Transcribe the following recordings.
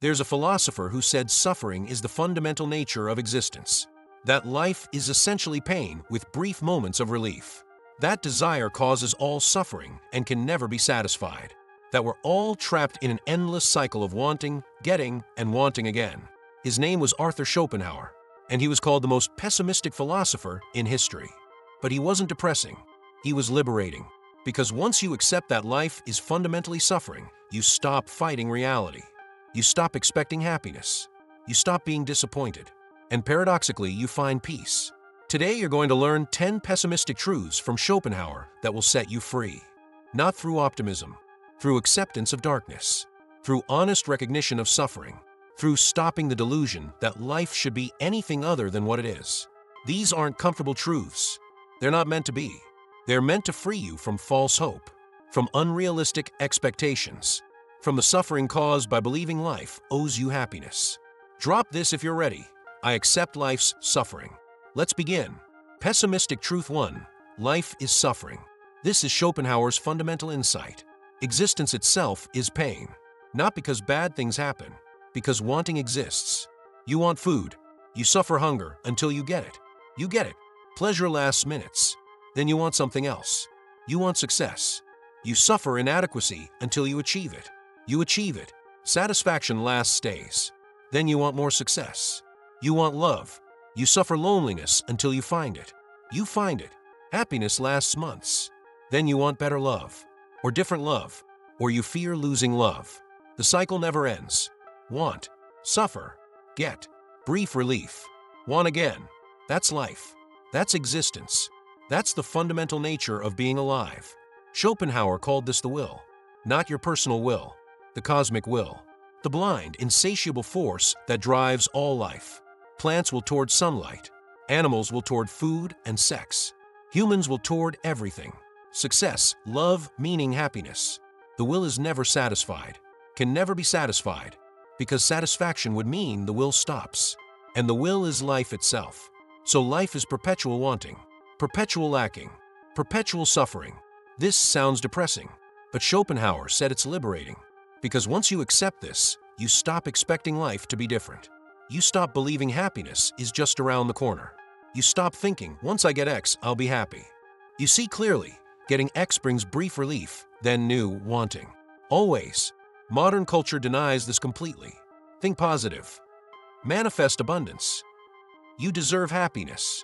There's a philosopher who said suffering is the fundamental nature of existence, that life is essentially pain with brief moments of relief. That desire causes all suffering and can never be satisfied. That we're all trapped in an endless cycle of wanting, getting, and wanting again. His name was Arthur Schopenhauer, and he was called the most pessimistic philosopher in history. But he wasn't depressing. He was liberating. Because once you accept that life is fundamentally suffering, you stop fighting reality. You stop expecting happiness. You stop being disappointed. And paradoxically, you find peace. Today, you're going to learn 10 pessimistic truths from Schopenhauer that will set you free. Not through optimism, through acceptance of darkness, through honest recognition of suffering, through stopping the delusion that life should be anything other than what it is. These aren't comfortable truths. They're not meant to be. They're meant to free you from false hope, from unrealistic expectations, from the suffering caused by believing life owes you happiness. Drop this if you're ready. I accept life's suffering. Let's begin. Pessimistic Truth 1. Life is suffering. This is Schopenhauer's fundamental insight. Existence itself is pain. Not because bad things happen, because wanting exists. You want food. You suffer hunger until you get it. You get it. Pleasure lasts minutes. Then you want something else. You want success. You suffer inadequacy until you achieve it. You achieve it. Satisfaction lasts days. Then you want more success. You want love. You suffer loneliness until you find it. You find it. Happiness lasts months. Then you want better love, or different love, or you fear losing love. The cycle never ends. Want, suffer, get, brief relief. Want again. That's life. That's existence. That's the fundamental nature of being alive. Schopenhauer called this the will. Not your personal will, the cosmic will. The blind, insatiable force that drives all life. Plants will toward sunlight. Animals will toward food and sex. Humans will toward everything. Success, love, meaning, happiness. The will is never satisfied, can never be satisfied, because satisfaction would mean the will stops. And the will is life itself. So life is perpetual wanting, perpetual lacking, perpetual suffering. This sounds depressing, but Schopenhauer said it's liberating. Because once you accept this, you stop expecting life to be different. You stop believing happiness is just around the corner. You stop thinking, once I get X, I'll be happy. You see clearly, getting X brings brief relief, then new wanting. Always. Modern culture denies this completely. Think positive. Manifest abundance. You deserve happiness.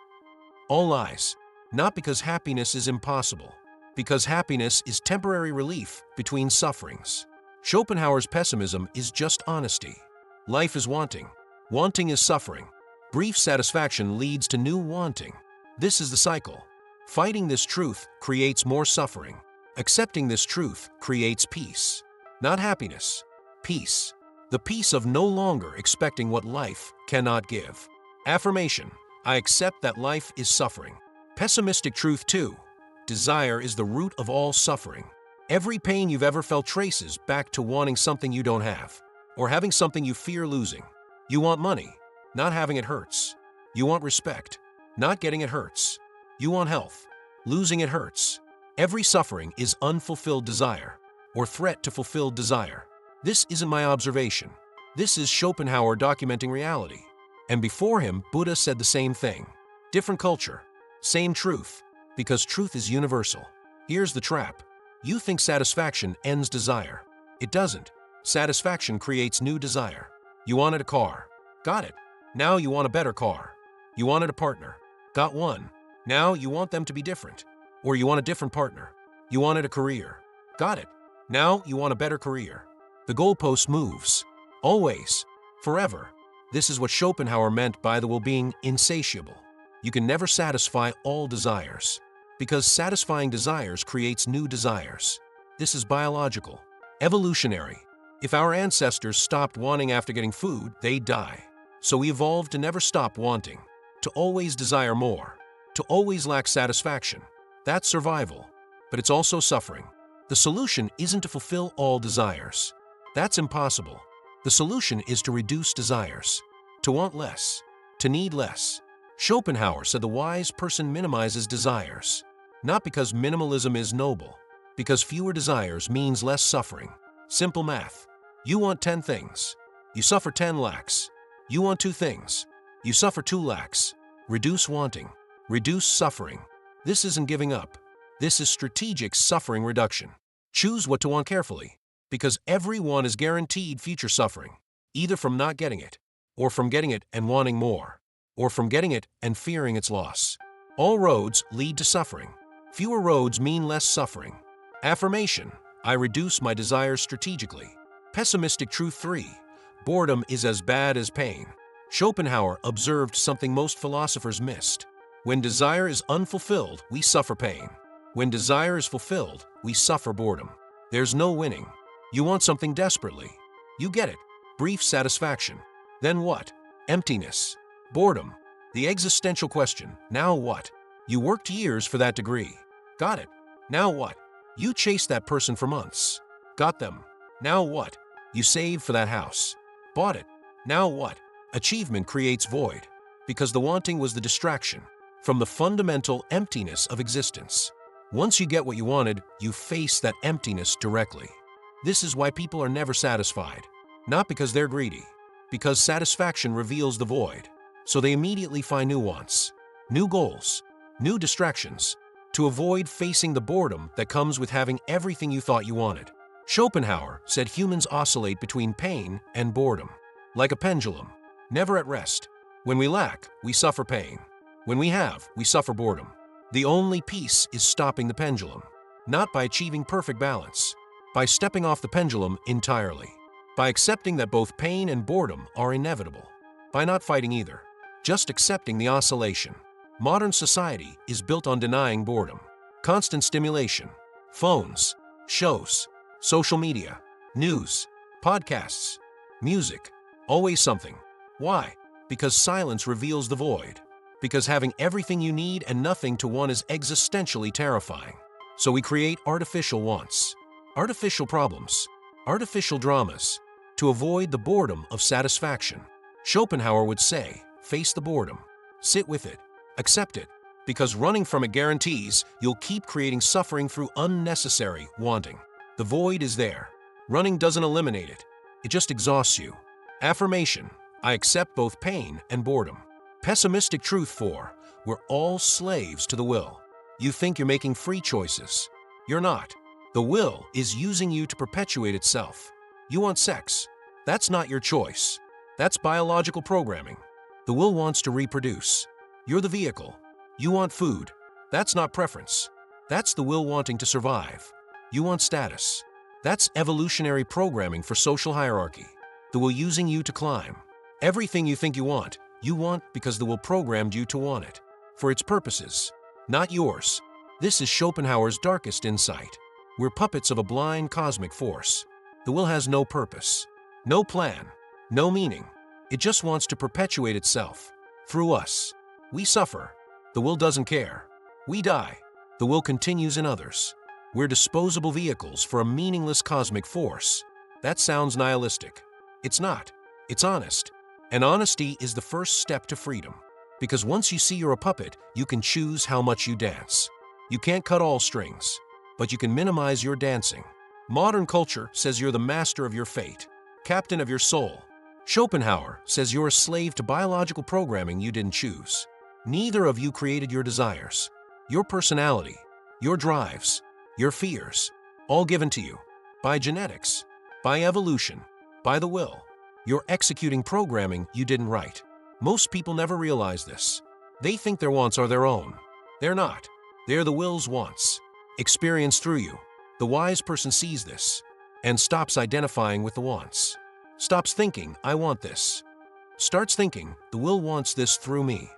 All lies. Not because happiness is impossible. Because happiness is temporary relief between sufferings. Schopenhauer's pessimism is just honesty. Life is wanting. Wanting is suffering. Brief satisfaction leads to new wanting. This is the cycle. Fighting this truth creates more suffering. Accepting this truth creates peace. Not happiness. Peace. The peace of no longer expecting what life cannot give. Affirmation. I accept that life is suffering. Pessimistic Truth 2. Desire is the root of all suffering. Every pain you've ever felt traces back to wanting something you don't have, or having something you fear losing. You want money. Not having it hurts. You want respect. Not getting it hurts. You want health. Losing it hurts. Every suffering is unfulfilled desire, or threat to fulfilled desire. This isn't my observation. This is Schopenhauer documenting reality. And before him, Buddha said the same thing. Different culture. Same truth. Because truth is universal. Here's the trap. You think satisfaction ends desire. It doesn't. Satisfaction creates new desire. You wanted a car. Got it. Now you want a better car. You wanted a partner. Got one. Now you want them to be different. Or you want a different partner. You wanted a career. Got it. Now you want a better career. The goalpost moves. Always. Forever. This is what Schopenhauer meant by the will being insatiable. You can never satisfy all desires. Because satisfying desires creates new desires. This is biological. Evolutionary. If our ancestors stopped wanting after getting food, they'd die. So we evolved to never stop wanting. To always desire more. To always lack satisfaction. That's survival. But it's also suffering. The solution isn't to fulfill all desires. That's impossible. The solution is to reduce desires. To want less. To need less. Schopenhauer said the wise person minimizes desires. Not because minimalism is noble. Because fewer desires means less suffering. Simple math. You want 10 things. You suffer 10 lacks. You want 2 things. You suffer 2 lacks. Reduce wanting. Reduce suffering. This isn't giving up. This is strategic suffering reduction. Choose what to want carefully, because every want is guaranteed future suffering, either from not getting it, or from getting it and wanting more, or from getting it and fearing its loss. All roads lead to suffering. Fewer roads mean less suffering. Affirmation: I reduce my desires strategically. Pessimistic Truth 3. Boredom is as bad as pain. Schopenhauer observed something most philosophers missed. When desire is unfulfilled, we suffer pain. When desire is fulfilled, we suffer boredom. There's no winning. You want something desperately. You get it. Brief satisfaction. Then what? Emptiness. Boredom. The existential question, now what? You worked years for that degree. Got it. Now what? You chased that person for months. Got them. Now what? You saved for that house. Bought it. Now what? Achievement creates void, because the wanting was the distraction from the fundamental emptiness of existence. Once you get what you wanted, you face that emptiness directly. This is why people are never satisfied. Not because they're greedy, because satisfaction reveals the void. So they immediately find new wants, new goals, new distractions, to avoid facing the boredom that comes with having everything you thought you wanted. Schopenhauer said humans oscillate between pain and boredom, like a pendulum, never at rest. When we lack, we suffer pain. When we have, we suffer boredom. The only peace is stopping the pendulum, not by achieving perfect balance, by stepping off the pendulum entirely, by accepting that both pain and boredom are inevitable, by not fighting either, just accepting the oscillation. Modern society is built on denying boredom. Constant stimulation, phones, shows, social media, news, podcasts, music, always something. Why? Because silence reveals the void. Because having everything you need and nothing to want is existentially terrifying. So we create artificial wants, artificial problems, artificial dramas, to avoid the boredom of satisfaction. Schopenhauer would say, face the boredom, sit with it, accept it, because running from it guarantees you'll keep creating suffering through unnecessary wanting. The void is there. Running doesn't eliminate it. It just exhausts you. Affirmation: I accept both pain and boredom. Pessimistic Truth 4. We're all slaves to the will. You think you're making free choices. You're not. The will is using you to perpetuate itself. You want sex. That's not your choice. That's biological programming. The will wants to reproduce. You're the vehicle. You want food. That's not preference. That's the will wanting to survive. You want status. That's evolutionary programming for social hierarchy. The will using you to climb. Everything you think you want because the will programmed you to want it, for its purposes, not yours. This is Schopenhauer's darkest insight. We're puppets of a blind cosmic force. The will has no purpose, no plan, no meaning. It just wants to perpetuate itself. Through us. We suffer. The will doesn't care. We die. The will continues in others. We're disposable vehicles for a meaningless cosmic force. That sounds nihilistic. It's not. It's honest. And honesty is the first step to freedom. Because once you see you're a puppet, you can choose how much you dance. You can't cut all strings, but you can minimize your dancing. Modern culture says you're the master of your fate, captain of your soul. Schopenhauer says you're a slave to biological programming you didn't choose. Neither of you created your desires, your personality, your drives, your fears, all given to you by genetics, by evolution, by the will. You're executing programming you didn't write. Most people never realize this. They think their wants are their own. They're not. They're the will's wants, experienced through you. The wise person sees this and stops identifying with the wants. Stops thinking, I want this. Starts thinking, the will wants this through me.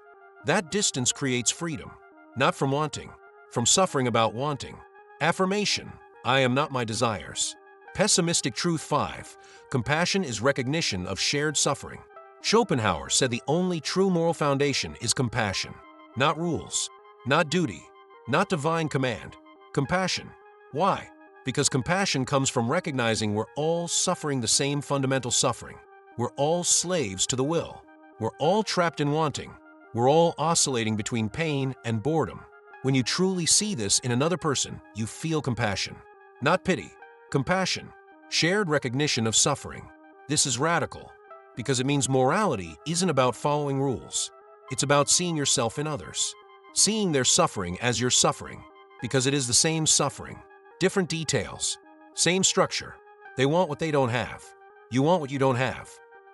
That distance creates freedom, not from wanting, from suffering about wanting. Affirmation: I am not my desires. Pessimistic Truth 5. Compassion is recognition of shared suffering. Schopenhauer said the only true moral foundation is compassion. Not rules, not duty, not divine command. Compassion. Why? Because compassion comes from recognizing we're all suffering the same fundamental suffering. We're all slaves to the will. We're all trapped in wanting. We're all oscillating between pain and boredom. When you truly see this in another person, you feel compassion. Not pity. Compassion. Shared recognition of suffering. This is radical. because it means morality isn't about following rules. It's about seeing yourself in others, seeing their suffering as your suffering, because it is the same suffering, different details, same structure. They want what they don't have. You want what you don't have.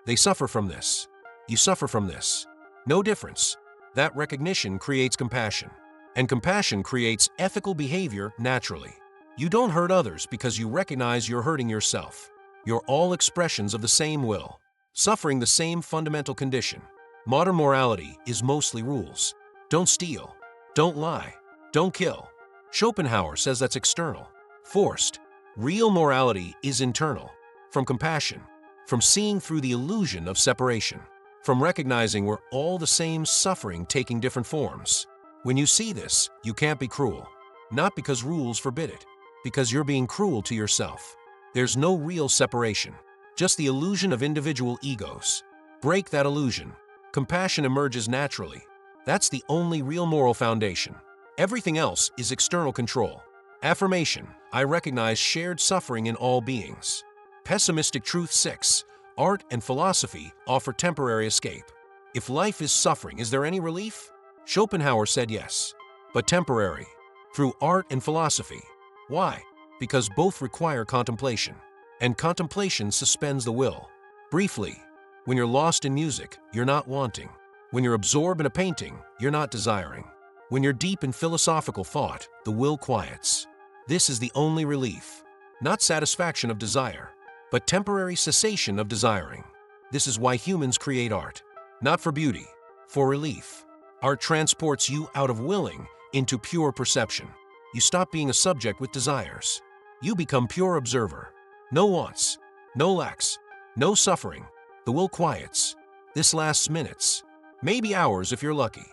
They suffer from this. You suffer from this. No difference. That recognition creates compassion, and compassion creates ethical behavior naturally. You don't hurt others because you recognize you're hurting yourself. You're all expressions of the same will, suffering the same fundamental condition. Modern morality is mostly rules. Don't steal. Don't lie. Don't kill. Schopenhauer says that's external, forced. Real morality is internal, from compassion, from seeing through the illusion of separation, from recognizing we're all the same suffering taking different forms. When you see this, you can't be cruel. Not because rules forbid it, because you're being cruel to yourself. There's no real separation, just the illusion of individual egos. Break that illusion. Compassion emerges naturally. That's the only real moral foundation. Everything else is external control. Affirmation: I recognize shared suffering in all beings. Pessimistic Truths 6. Art and philosophy offer temporary escape. If life is suffering, is there any relief? Schopenhauer said yes, but temporary, through art and philosophy. Why? Because both require contemplation, and contemplation suspends the will. Briefly, when you're lost in music, you're not wanting. When you're absorbed in a painting, you're not desiring. When you're deep in philosophical thought, the will quiets. This is the only relief. Not satisfaction of desire, but temporary cessation of desiring. This is why humans create art. Not for beauty, for relief. Art transports you out of willing into pure perception. You stop being a subject with desires. You become pure observer. No wants, no lacks, no suffering. The will quiets. This lasts minutes, maybe hours if you're lucky.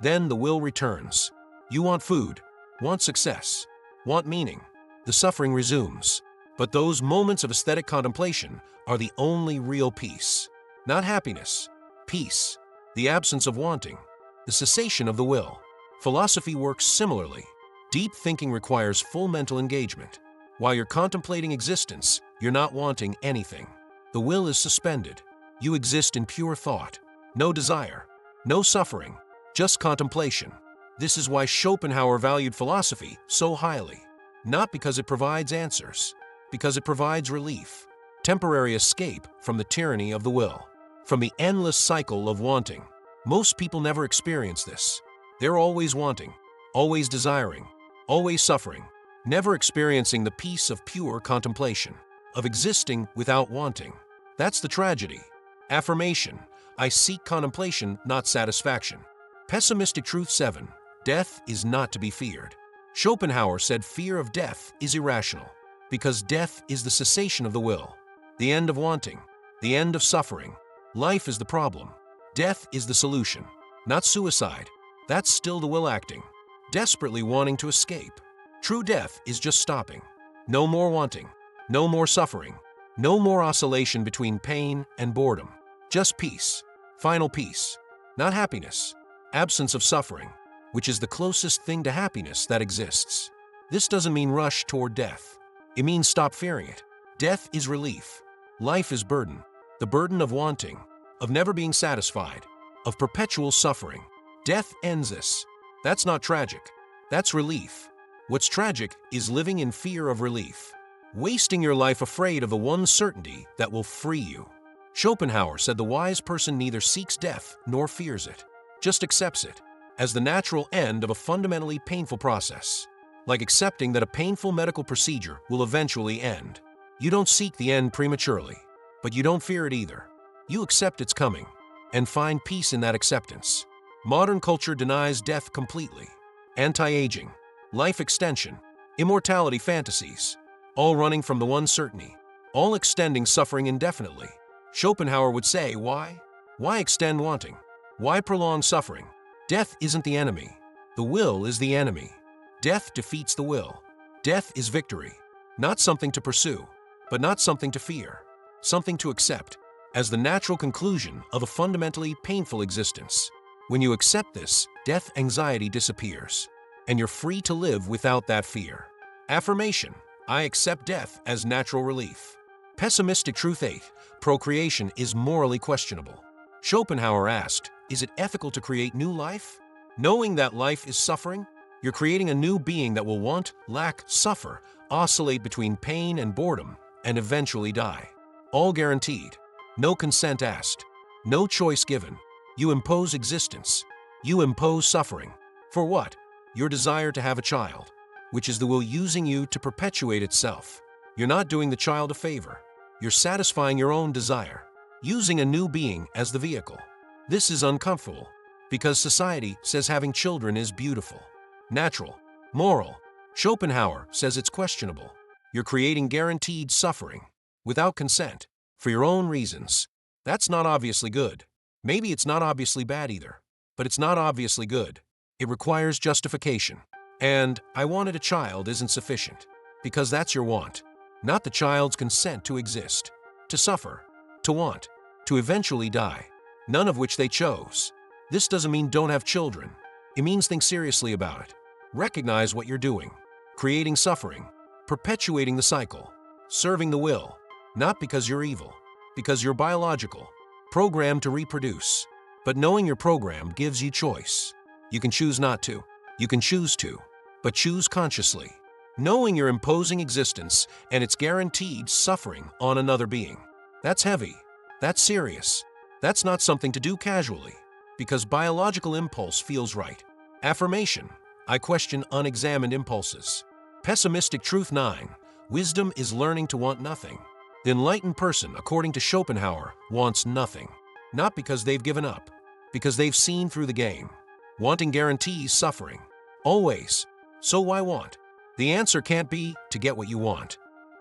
Then the will returns. You want food, want success, want meaning. The suffering resumes. But those moments of aesthetic contemplation are the only real peace. Not happiness, peace. The absence of wanting, the cessation of the will. Philosophy works similarly. Deep thinking requires full mental engagement. While you're contemplating existence, you're not wanting anything. The will is suspended. You exist in pure thought. No desire, no suffering, just contemplation. This is why Schopenhauer valued philosophy so highly. Not because it provides answers, because it provides relief. Temporary escape from the tyranny of the will, from the endless cycle of wanting. Most people never experience this. They're always wanting, always desiring, always suffering, never experiencing the peace of pure contemplation, of existing without wanting. That's the tragedy. Affirmation: I seek contemplation, not satisfaction. Pessimistic Truth 7. Death is not to be feared. Schopenhauer said fear of death is irrational, because death is the cessation of the will, the end of wanting, the end of suffering. Life is the problem. Death is the solution. Not suicide. That's still the will acting, desperately wanting to escape. True death is just stopping. No more wanting. No more suffering. No more oscillation between pain and boredom. Just peace. Final peace. Not happiness. Absence of suffering, which is the closest thing to happiness that exists. This doesn't mean rush toward death. It means stop fearing it. Death is relief. Life is burden. The burden of wanting, of never being satisfied, of perpetual suffering. Death ends this. That's not tragic. That's relief. What's tragic is living in fear of relief, wasting your life afraid of the one certainty that will free you. Schopenhauer said the wise person neither seeks death nor fears it, just accepts it as the natural end of a fundamentally painful process, like accepting that a painful medical procedure will eventually end. You don't seek the end prematurely, but you don't fear it either. You accept it's coming and find peace in that acceptance. Modern culture denies death completely. Anti-aging, life extension, immortality fantasies, all running from the one certainty, all extending suffering indefinitely. Schopenhauer would say, why? Why extend wanting? Why prolong suffering? Death isn't the enemy. The will is the enemy. Death defeats the will. Death is victory. Not something to pursue, but not something to fear. Something to accept as the natural conclusion of a fundamentally painful existence. When you accept this, death anxiety disappears, and you're free to live without that fear. Affirmation: I accept death as natural relief. Pessimistic Truth 8. Procreation is morally questionable. Schopenhauer asked, is it ethical to create new life? Knowing that life is suffering, you're creating a new being that will want, lack, suffer, oscillate between pain and boredom, and eventually die. All guaranteed. No consent asked. No choice given. You impose existence. You impose suffering. For what? Your desire to have a child, which is the will using you to perpetuate itself. You're not doing the child a favor. You're satisfying your own desire, using a new being as the vehicle. This is uncomfortable, because society says having children is beautiful, natural, moral. Schopenhauer says it's questionable. You're creating guaranteed suffering, without consent, for your own reasons. That's not obviously good. Maybe it's not obviously bad either, but it's not obviously good. It requires justification. And I wanted a child isn't sufficient, because that's your want, not the child's consent to exist, to suffer, to want, to eventually die, none of which they chose. This doesn't mean don't have children. It means think seriously about it. Recognize what you're doing, creating suffering, perpetuating the cycle, serving the will, not because you're evil, because you're biological, programmed to reproduce. But knowing your program gives you choice. You can choose not to. You can choose to, but choose consciously. Knowing you're imposing existence and it's guaranteed suffering on another being. That's heavy. That's serious. That's not something to do casually, because biological impulse feels right. Affirmation. I question unexamined impulses. Pessimistic Truth 9. Wisdom is learning to want nothing. The enlightened person, according to Schopenhauer, wants nothing. Not because they've given up, because they've seen through the game. Wanting guarantees suffering. Always. So why want? The answer can't be to get what you want,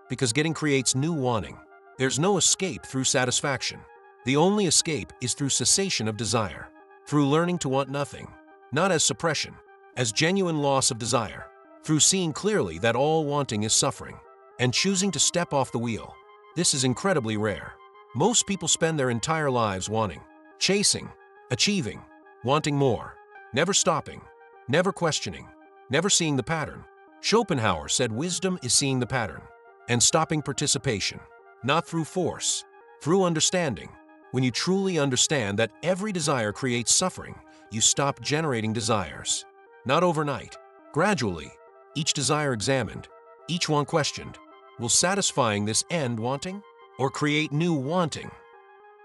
because getting creates new wanting. There's no escape through satisfaction. The only escape is through cessation of desire, through learning to want nothing, not as suppression, as genuine loss of desire, through seeing clearly that all wanting is suffering, and choosing to step off the wheel. This is incredibly rare. Most people spend their entire lives wanting, chasing, achieving, wanting more, never stopping, never questioning, never seeing the pattern. Schopenhauer said wisdom is seeing the pattern and stopping participation, not through force, through understanding. When you truly understand that every desire creates suffering, you stop generating desires. Not overnight, gradually, each desire examined, each one questioned. Will satisfying this end wanting or create new wanting?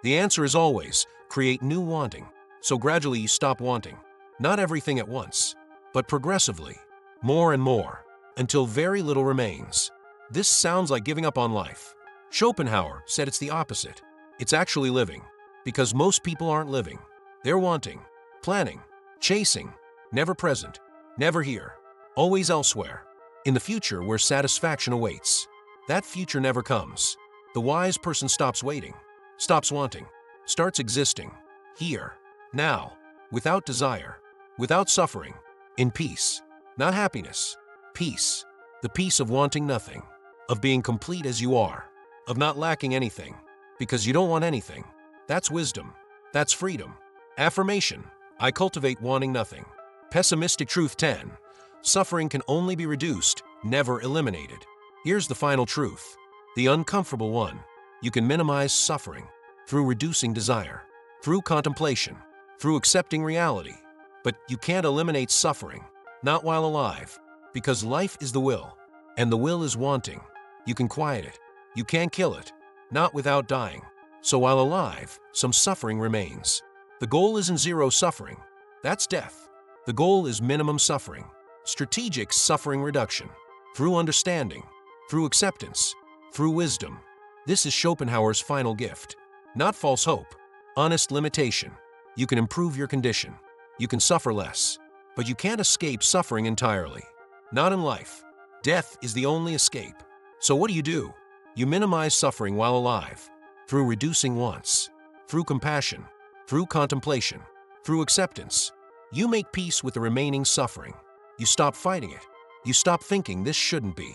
The answer is always create new wanting. So gradually you stop wanting, not everything at once, but progressively, more and more, until very little remains. This sounds like giving up on life. Schopenhauer said it's the opposite. It's actually living, because most people aren't living. They're wanting, planning, chasing, never present, never here, always elsewhere, in the future where satisfaction awaits. That future never comes. The wise person stops waiting, stops wanting, starts existing, here, now, without desire, without suffering, in peace. Not happiness, peace. The peace of wanting nothing, of being complete as you are, of not lacking anything, because you don't want anything. That's wisdom. That's freedom. Affirmation. I cultivate wanting nothing. Pessimistic Truth 10. Suffering can only be reduced, never eliminated. Here's the final truth, the uncomfortable one. You can minimize suffering through reducing desire, through contemplation, through accepting reality. But you can't eliminate suffering, not while alive, because life is the will, and the will is wanting. You can quiet it. You can't kill it, not without dying. So while alive, some suffering remains. The goal isn't zero suffering. That's death. The goal is minimum suffering, strategic suffering reduction, through understanding, through acceptance, through wisdom. This is Schopenhauer's final gift. Not false hope, honest limitation. You can improve your condition. You can suffer less, but you can't escape suffering entirely. Not in life. Death is the only escape. So what do? You minimize suffering while alive, through reducing wants, through compassion, through contemplation, through acceptance. You make peace with the remaining suffering. You stop fighting it. You stop thinking this shouldn't be.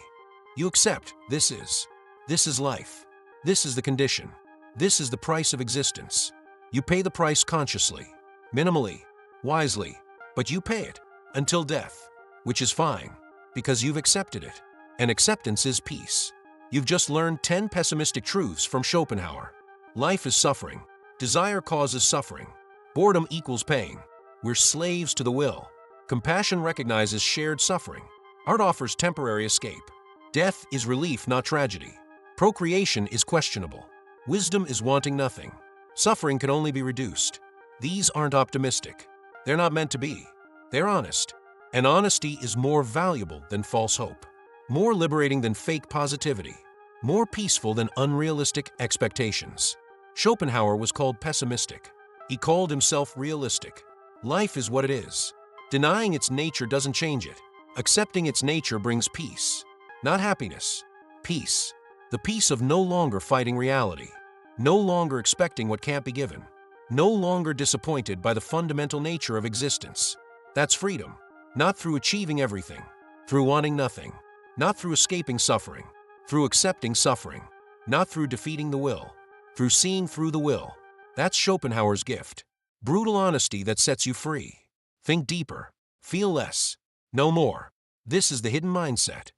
You accept this is. This is life. This is the condition. This is the price of existence. You pay the price consciously, minimally, wisely, but you pay it until death, which is fine, because you've accepted it. And acceptance is peace. You've just learned 10 pessimistic truths from Schopenhauer. Life is suffering. Desire causes suffering. Boredom equals pain. We're slaves to the will. Compassion recognizes shared suffering. Art offers temporary escape. Death is relief, not tragedy. Procreation is questionable. Wisdom is wanting nothing. Suffering can only be reduced. These aren't optimistic. They're not meant to be. They're honest. And honesty is more valuable than false hope. More liberating than fake positivity. More peaceful than unrealistic expectations. Schopenhauer was called pessimistic. He called himself realistic. Life is what it is. Denying its nature doesn't change it. Accepting its nature brings peace. Not happiness. Peace. The peace of no longer fighting reality. No longer expecting what can't be given. No longer disappointed by the fundamental nature of existence. That's freedom. Not through achieving everything. Through wanting nothing. Not through escaping suffering. Through accepting suffering. Not through defeating the will. Through seeing through the will. That's Schopenhauer's gift. Brutal honesty that sets you free. Think deeper. Feel less. Know more. This is the hidden mindset.